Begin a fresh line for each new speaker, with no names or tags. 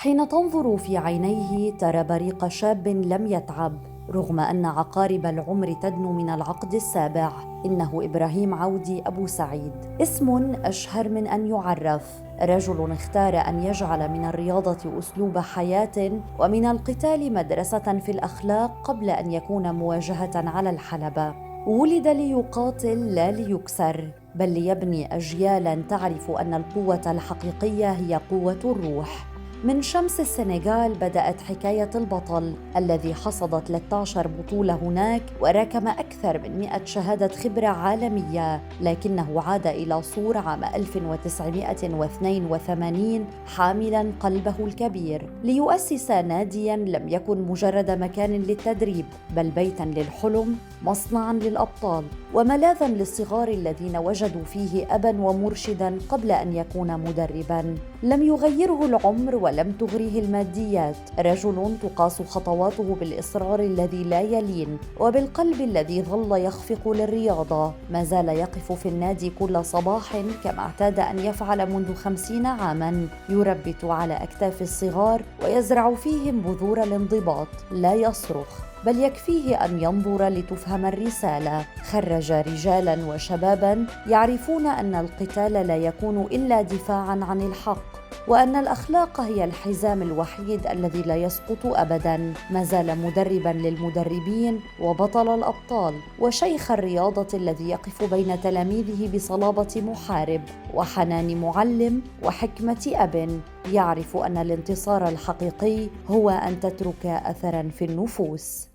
حين تنظر في عينيه ترى بريق شاب لم يتعب رغم أن عقارب العمر تدنو من العقد السابع. إنه إبراهيم عودي أبو سعيد، اسم أشهر من أن يعرف، رجل اختار أن يجعل من الرياضة أسلوب حياة ومن القتال مدرسة في الأخلاق قبل أن يكون مواجهة على الحلبة. ولد ليقاتل لا ليكسر، بل ليبني أجيالاً تعرف أن القوة الحقيقية هي قوة الروح. من شمس السنغال بدأت حكاية البطل الذي حصد 13 بطولة هناك وركم أكثر من 100 شهادة خبرة عالمية، لكنه عاد إلى صور عام 1982 حاملاً قلبه الكبير ليؤسس نادياً لم يكن مجرد مكان للتدريب، بل بيتاً للحلم، مصنعاً للأبطال، وملاذاً للصغار الذين وجدوا فيه أباً ومرشداً قبل أن يكون مدرباً. لم يغيره العمر ولم تغريه الماديات، رجل تقاس خطواته بالإصرار الذي لا يلين وبالقلب الذي ظل يخفق للرياضة. ما زال يقف في النادي كل صباح كما اعتاد أن يفعل منذ 50 عاماً، يربت على أكتاف الصغار ويزرع فيهم بذور الانضباط. لا يصرخ، بل يكفيه أن ينظر لتفهم الرسالة. خرج رجالاً وشباباً يعرفون أن القتال لا يكون إلا دفاعاً عن الحق، وأن الأخلاق هي الحزام الوحيد الذي لا يسقط أبداً. ما زال مدرباً للمدربين وبطل الأبطال وشيخ الرياضة الذي يقف بين تلاميذه بصلابة محارب وحنان معلم وحكمة أب، يعرف أن الانتصار الحقيقي هو أن تترك أثراً في النفوس.